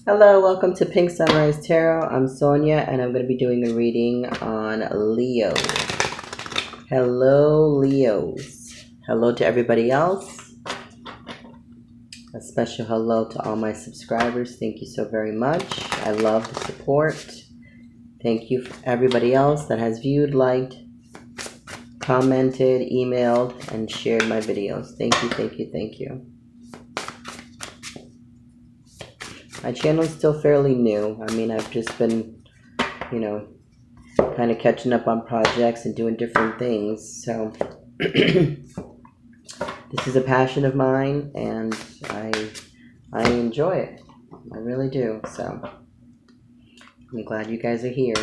Hello, welcome to Pink Sunrise Tarot. I'm Sonia and I'm going to be doing a reading on Leo. Hello, Leos. Hello to everybody else. A special hello to all my subscribers. Thank you so very much. I love the support. Thank you for everybody else that has viewed, liked, commented, emailed, and shared my videos. Thank you, thank you, thank you. My channel is still fairly new. I mean, I've just been, kind of catching up on projects and doing different things. So this is a passion of mine, and I enjoy it. I really do. So I'm glad you guys are here.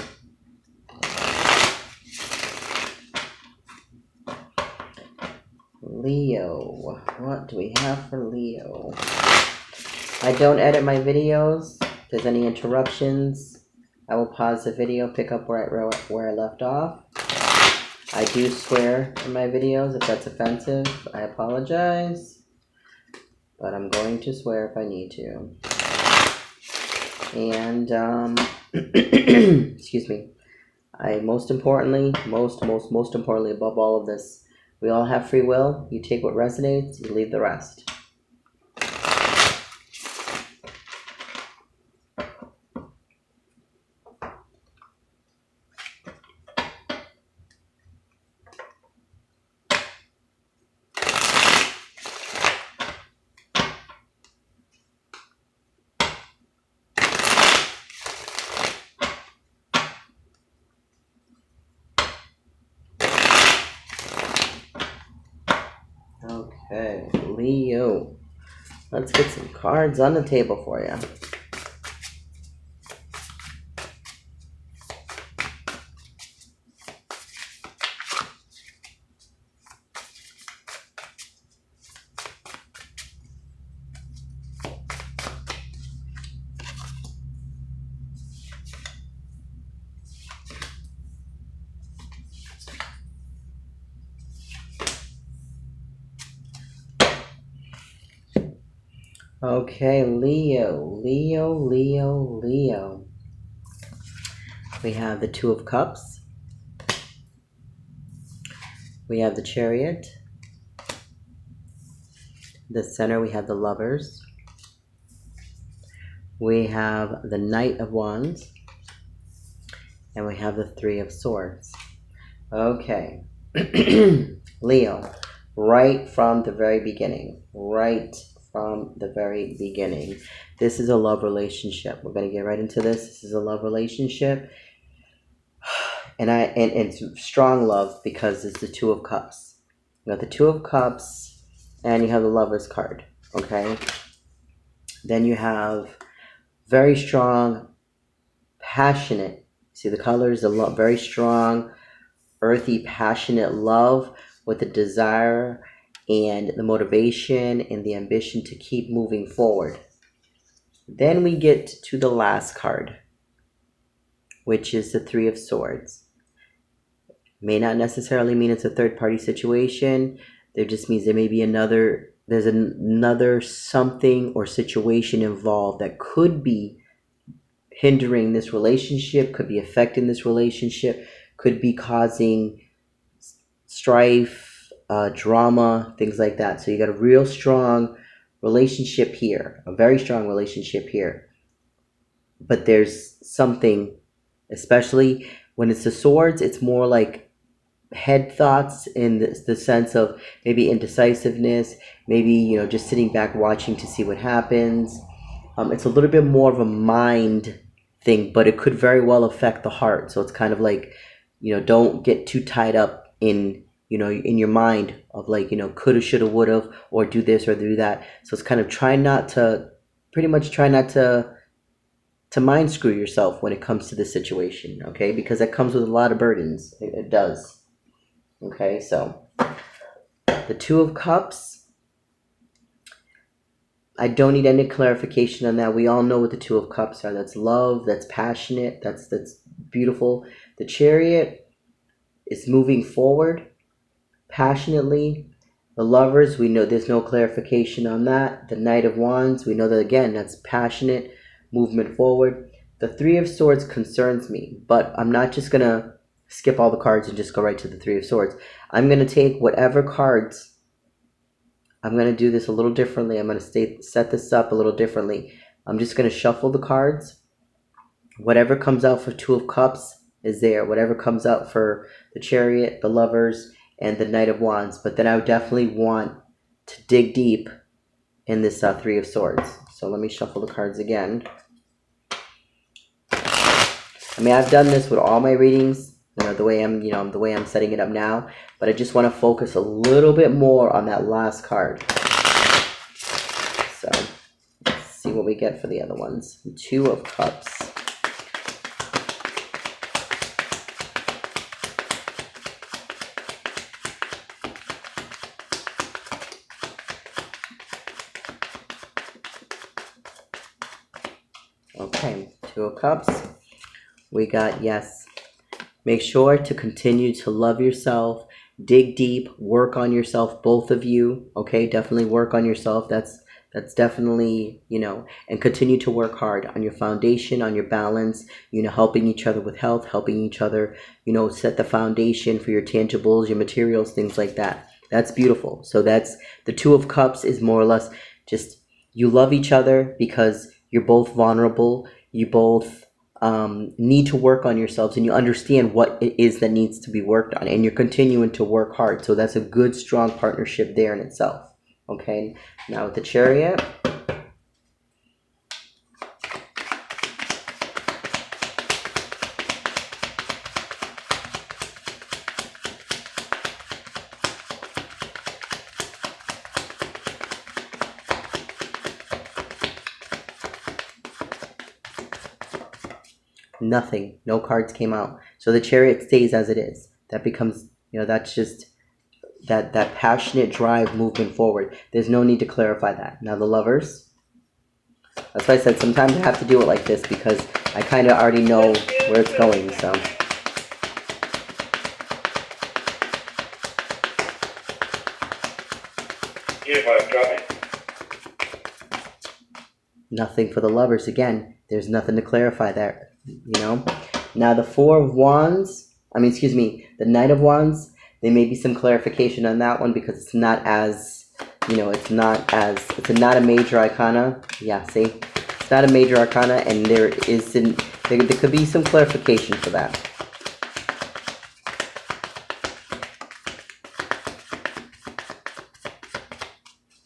Leo. What do we have for Leo? I don't edit my videos. If there's any interruptions, I will pause the video, pick up where I left off. I do swear in my videos. If that's offensive, I apologize. But I'm going to swear if I need to. And, excuse me. Most importantly above all of this, we all have free will. You take what resonates, you leave the rest. Okay, Leo. Let's get some cards on the table for you. Okay, Leo. We have the Two of Cups. We have the Chariot. The center, we have the Lovers. We have the Knight of Wands. And we have the Three of Swords. Okay. Leo, right from the very beginning. This is a love relationship. We're going to get right into this. This is a love relationship. And it's strong love because it's the Two of Cups. You got the Two of Cups and you have the Lover's card. Okay. Then you have very strong, passionate. See the colors, very strong, earthy, passionate love with the desire and the motivation and the ambition to keep moving forward. Then we get to the last card, which is the Three of Swords. May not necessarily mean it's a third-party situation. There just means there may be there's another something or situation involved that could be hindering this relationship, could be affecting this relationship, could be causing strife, drama, things like that. So you got a real strong relationship here, a very strong relationship here. But there's something, especially when it's the swords, it's more like head thoughts in the sense of maybe indecisiveness, maybe, just sitting back watching to see what happens. It's a little bit more of a mind thing, but it could very well affect the heart. So it's kind of like, don't get too tied up in your mind of like, coulda, shoulda, woulda, or do this or do that. So it's kind of try not to mind screw yourself when it comes to this situation, okay? Because that comes with a lot of burdens. It does. Okay, so the Two of Cups. I don't need any clarification on that. We all know what the Two of Cups are. That's love, that's passionate, that's beautiful. The Chariot is moving forward passionately, The Lovers, we know there's no clarification on that. The Knight of Wands, we know that again, that's passionate, movement forward. The Three of Swords concerns me, but I'm not just going to skip all the cards and just go right to the Three of Swords. I'm going to take whatever cards, I'm going to do this a little differently. I'm going to set this up a little differently. I'm just going to shuffle the cards. Whatever comes out for Two of Cups is there. Whatever comes out for the Chariot, the Lovers, and the Knight of Wands. But then I would definitely want to dig deep in this Three of Swords. So let me shuffle the cards again. I mean, I've done this with all my readings, the way I'm setting it up now. But I just want to focus a little bit more on that last card. So let's see what we get for the other ones. Two of Cups. Okay, Two of Cups. We got, yes, make sure to continue to love yourself, dig deep, work on yourself, both of you, okay? Definitely work on yourself. That's definitely, and continue to work hard on your foundation, on your balance, helping each other with health, helping each other, set the foundation for your tangibles, your materials, things like that. That's beautiful. So that's the Two of Cups is more or less just you love each other because you're both vulnerable. You both need to work on yourselves, and you understand what it is that needs to be worked on, and you're continuing to work hard. So that's a good, strong partnership there in itself. Okay, now with the Chariot. Nothing. No cards came out. So the Chariot stays as it is. That becomes, that's just that passionate drive moving forward. There's no need to clarify that. Now the Lovers. That's why I said sometimes I have to do it like this because I kind of already know where it's going. So nothing for the Lovers. Again, there's nothing to clarify there. Now the Four of Wands, the Knight of Wands, there may be some clarification on that one because it's not as, it's not a major arcana. Yeah, see, it's not a major arcana, and there could be some clarification for that.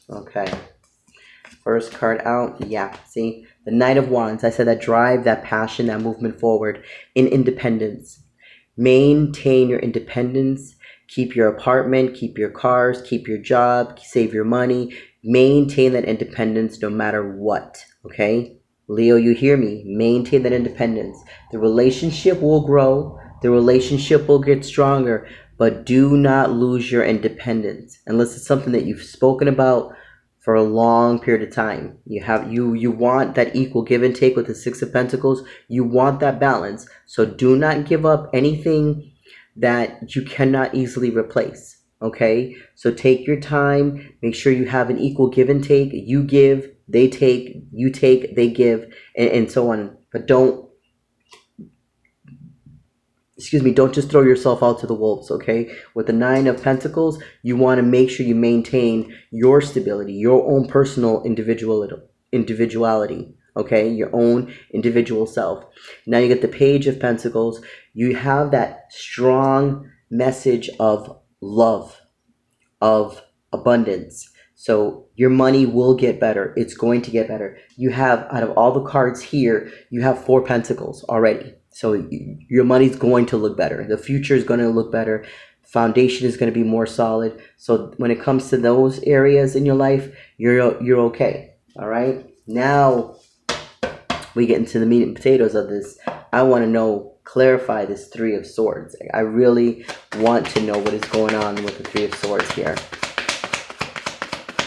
Okay. First card out, yeah, see, the Knight of Wands. I said that drive, that passion, that movement forward in independence. Maintain your independence. Keep your apartment, keep your cars, keep your job, save your money. Maintain that independence no matter what, okay? Leo, you hear me? Maintain that independence. The relationship will grow. The relationship will get stronger, but do not lose your independence unless it's something that you've spoken about for a long period of time. You want that equal give and take with the Six of Pentacles. You want that balance. So do not give up anything that you cannot easily replace. Okay? So take your time. Make sure you have an equal give and take. You give, they take, you take, they give, and so on. But don't just throw yourself out to the wolves, okay? With the Nine of Pentacles, you want to make sure you maintain your stability, your own personal individuality, okay? Your own individual self. Now you get the Page of Pentacles. You have that strong message of love, of abundance. So your money will get better. It's going to get better. You have, out of all the cards here, you have 4 Pentacles already. So your money's going to look better. The future is going to look better. Foundation is going to be more solid. So when it comes to those areas in your life, you're okay. All right. Now we get into the meat and potatoes of this. I want to clarify this Three of Swords. I really want to know what is going on with the Three of Swords here.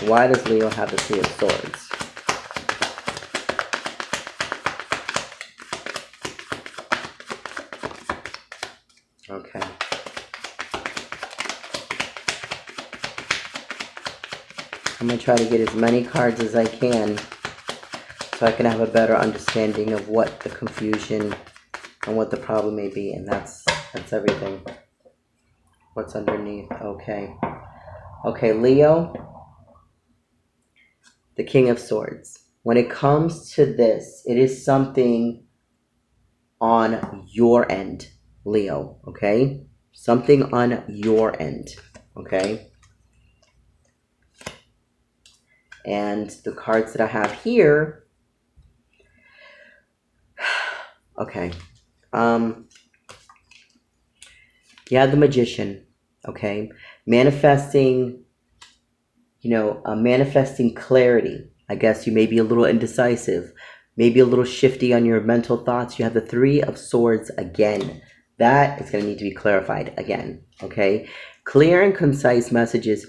Why does Leo have the Three of Swords? Okay. I'm going to try to get as many cards as I can so I can have a better understanding of what the confusion and what the problem may be. And that's everything. What's underneath? Okay. Okay, Leo, the King of Swords. When it comes to this, it is something on your end, Leo, okay? Something on your end, okay? And the cards that I have here, okay. You have the Magician, okay? Manifesting, manifesting clarity. I guess you may be a little indecisive, maybe a little shifty on your mental thoughts. You have the Three of Swords again. That is going to need to be clarified again, okay? Clear and concise messages.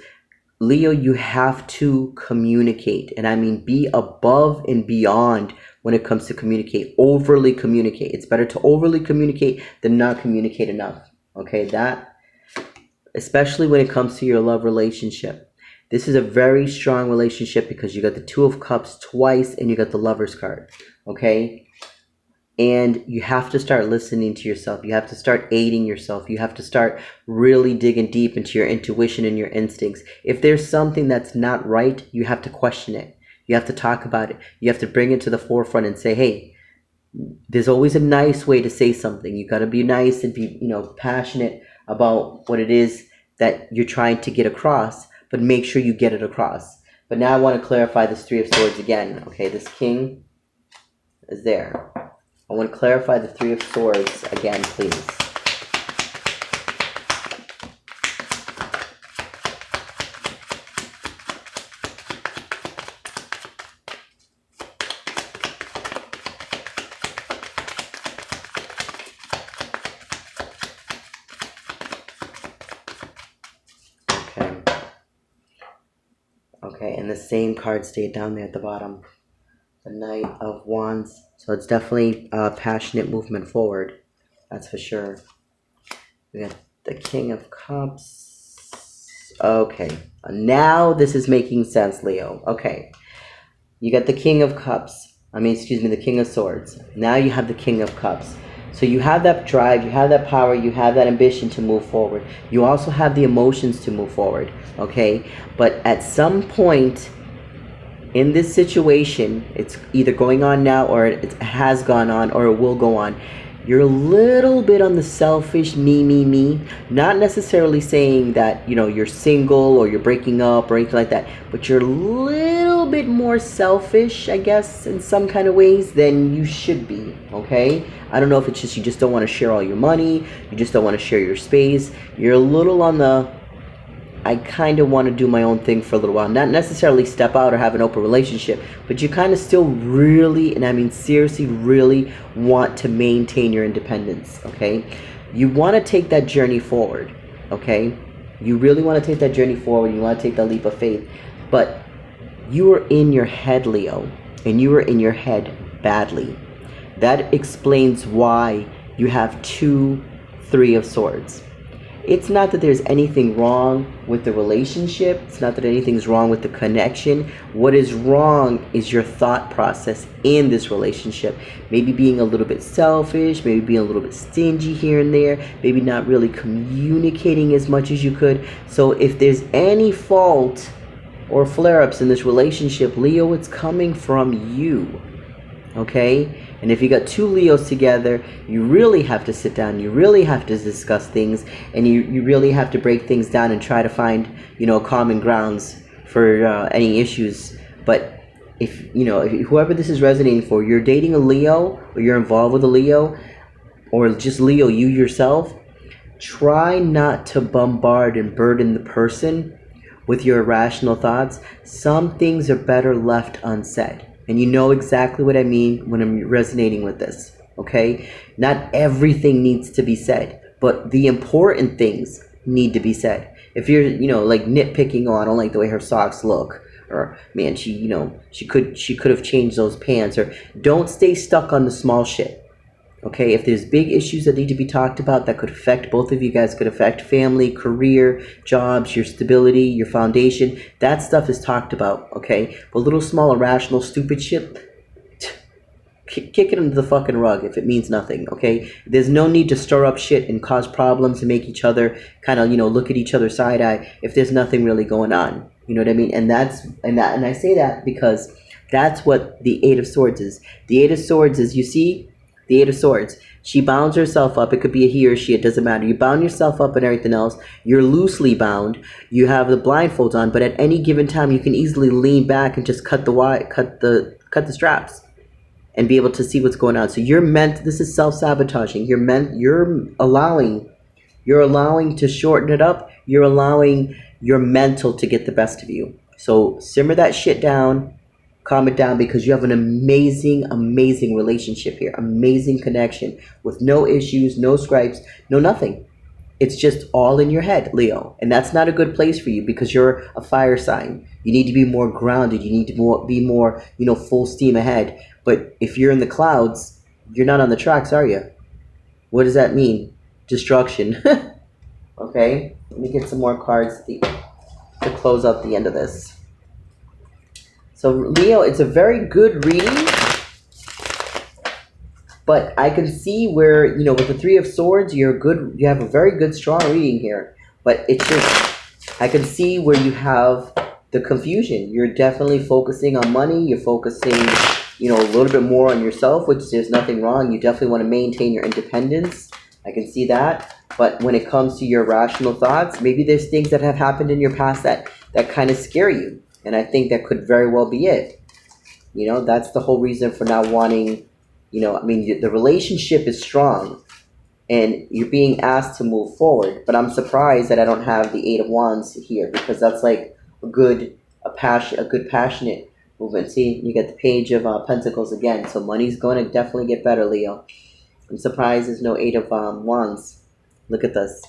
Leo, you have to communicate. And I mean be above and beyond when it comes to communicate. Overly communicate. It's better to overly communicate than not communicate enough, okay? That, especially when it comes to your love relationship. This is a very strong relationship because you got the Two of Cups twice and you got the Lover's card, okay? And you have to start listening to yourself. You have to start aiding yourself. You have to start really digging deep into your intuition and your instincts. If there's something that's not right, you have to question it. You have to talk about it. You have to bring it to the forefront and say, hey, there's always a nice way to say something. You got to be nice and be, passionate about what it is that you're trying to get across, but make sure you get it across. But now I want to clarify this Three of Swords again. Okay, this King is there. I want to clarify the Three of Swords again, please. Okay, and the same card stayed down there at the bottom. The Knight of Wands. So it's definitely a passionate movement forward. That's for sure. We got the King of Cups. Okay, now this is making sense, Leo. Okay, you got the King of Cups. The King of Swords. Now you have the King of Cups. So you have that drive, you have that power, you have that ambition to move forward. You also have the emotions to move forward, okay? But at some point in this situation, it's either going on now or it has gone on or it will go on. You're a little bit on the selfish me. Not necessarily saying that, you're single or you're breaking up or anything like that. But you're a little bit more selfish, I guess, in some kind of ways than you should be, okay? I don't know if it's just you just don't want to share all your money. You just don't want to share your space. You're a little on the, I kind of want to do my own thing for a little while. Not necessarily step out or have an open relationship, but you kind of still really, and I mean seriously, really want to maintain your independence, okay? You want to take that journey forward, okay? You really want to take that journey forward. You want to take that leap of faith. But you are in your head, Leo, and you are in your head badly. That explains why you have Three of Swords. It's not that there's anything wrong with the relationship. It's not that anything's wrong with the connection. What is wrong is your thought process in this relationship. Maybe being a little bit selfish, maybe being a little bit stingy here and there, maybe not really communicating as much as you could. So if there's any fault or flare-ups in this relationship, Leo, it's coming from you, okay? And if you got two Leos together, you really have to sit down. You really have to discuss things. And you really have to break things down and try to find, common grounds for any issues. But if whoever this is resonating for, you're dating a Leo or you're involved with a Leo or just Leo, you yourself, try not to bombard and burden the person with your irrational thoughts. Some things are better left unsaid. And you know exactly what I mean when I'm resonating with this, okay? Not everything needs to be said, but the important things need to be said. If you're, like nitpicking, oh, I don't like the way her socks look, or man, she could have changed those pants, or don't stay stuck on the small shit, Okay, if there's big issues that need to be talked about that could affect both of you guys, could affect family, career, jobs, your stability, your foundation, that stuff is talked about, okay? But little small irrational stupid shit, kick it under the fucking rug if it means nothing, okay? There's no need to stir up shit and cause problems and make each other kind of, look at each other side eye if there's nothing really going on. You know what I mean? And I say that because that's what the Eight of Swords is. The Eight of Swords is, you see, the Eight of Swords. She bounds herself up. It could be a he or she. It doesn't matter. You bound yourself up and everything else. You're loosely bound. You have the blindfolds on, but at any given time, you can easily lean back and just cut the straps and be able to see what's going on. So this is self-sabotaging. You're allowing to shorten it up. You're allowing your mental to get the best of you. So simmer that shit down, calm it down, because you have an amazing, amazing relationship here. Amazing connection with no issues, no scrapes, no nothing. It's just all in your head, Leo. And that's not a good place for you because you're a fire sign. You need to be more grounded. You need to be more, full steam ahead. But if you're in the clouds, you're not on the tracks, are you? What does that mean? Destruction. Okay? Let me get some more cards to close out the end of this. So, Leo, it's a very good reading. But I can see where, with the Three of Swords, you have a very good, strong reading here. But it's just, I can see where you have the confusion. You're definitely focusing on money. You're focusing, a little bit more on yourself, which there's nothing wrong. You definitely want to maintain your independence. I can see that. But when it comes to your rational thoughts, maybe there's things that have happened in your past that kind of scare you. And I think that could very well be it. That's the whole reason for not wanting, the relationship is strong and you're being asked to move forward. But I'm surprised that I don't have the Eight of Wands here, because that's like a good passionate movement. See, you get the Page of Pentacles again. So money's going to definitely get better, Leo. I'm surprised there's no Eight of Wands. Look at this.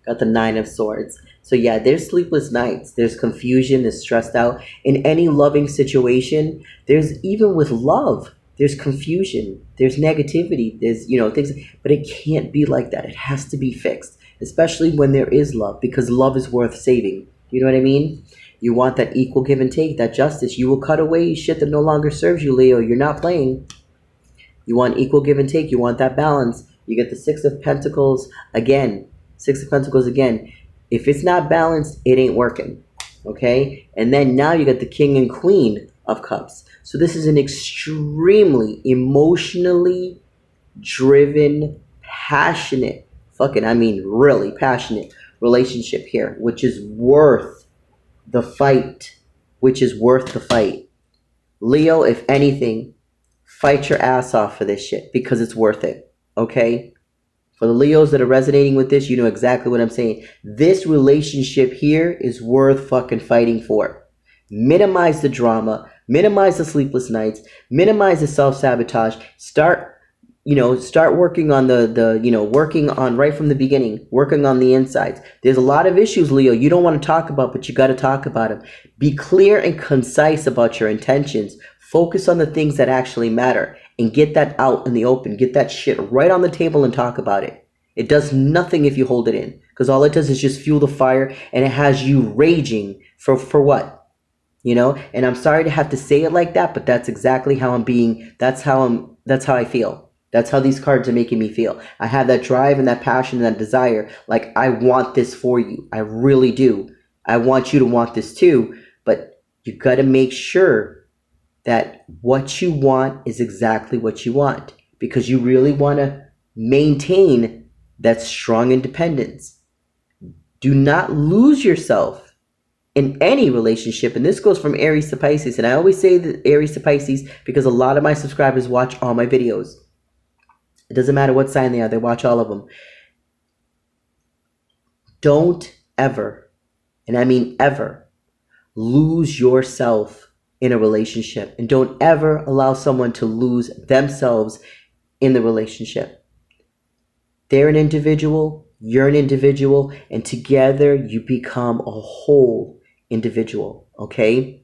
Got the Nine of Swords. So yeah, there's sleepless nights. There's confusion. There's stressed out. In any loving situation, even with love, there's confusion. There's negativity. There's, things. But it can't be like that. It has to be fixed. Especially when there is love, because love is worth saving. You know what I mean? You want that equal give and take, that justice. You will cut away shit that no longer serves you, Leo. You're not playing. You want equal give and take. You want that balance. You get the Six of Pentacles again. Six of Pentacles again. If it's not balanced, it ain't working. Okay? And then now you got the King and Queen of Cups. So this is an extremely emotionally driven, passionate, really passionate relationship here, which is worth the fight. Leo, if anything, fight your ass off for this shit, because it's worth it. Okay? For the Leos that are resonating with this, you know exactly what I'm saying. This relationship here is worth fucking fighting for. Minimize the drama, minimize the sleepless nights, minimize the self-sabotage. Start working on working on right from the beginning, working on the insides. There's a lot of issues, Leo, you don't want to talk about, but you got to talk about them. Be clear and concise about your intentions. Focus on the things that actually matter and get that out in the open. Get that shit right on the table and talk about it. It does nothing if you hold it in, because all it does is just fuel the fire, and it has you raging for what? And I'm sorry to have to say it like that, but that's exactly how I'm being. That's how I feel. That's how these cards are making me feel. I have that drive and that passion and that desire. Like, I want this for you. I really do. I want you to want this too, but you got to make sure that what you want is exactly what you want, because you really want to maintain that strong independence. Do not lose yourself in any relationship. And this goes from Aries to Pisces. And I always say that Aries to Pisces because a lot of my subscribers watch all my videos. It doesn't matter what sign they are. They watch all of them. Don't ever, and I mean ever, lose yourself in a relationship, and don't ever allow someone to lose themselves in the relationship. They're an individual, you're an individual, and together you become a whole individual, okay?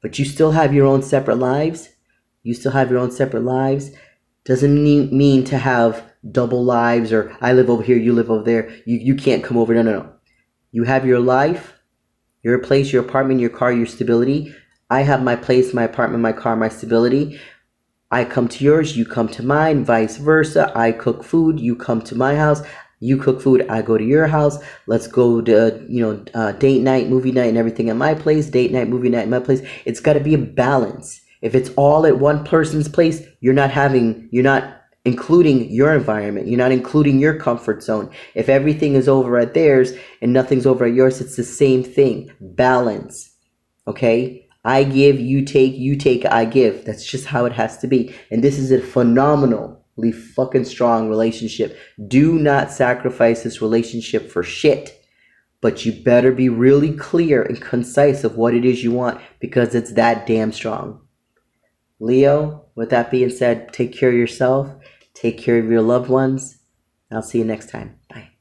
But you still have your own separate lives. Doesn't mean to have double lives or I live over here, you live over there. You can't come over. No. You have your life, your place, your apartment, your car, your stability. I have my place, my apartment, my car, my stability. I come to yours, you come to mine, vice versa. I cook food, you come to my house. You cook food, I go to your house. Let's go to, date night, movie night, and everything at my place. Date night, movie night at my place. It's got to be a balance. If it's all at one person's place, you're not including your environment. You're not including your comfort zone. If everything is over at theirs and nothing's over at yours, it's the same thing. Balance. Okay? I give, you take, I give. That's just how it has to be. And this is a phenomenally fucking strong relationship. Do not sacrifice this relationship for shit. But you better be really clear and concise of what it is you want, because it's that damn strong. Leo, with that being said, take care of yourself. Take care of your loved ones. I'll see you next time. Bye.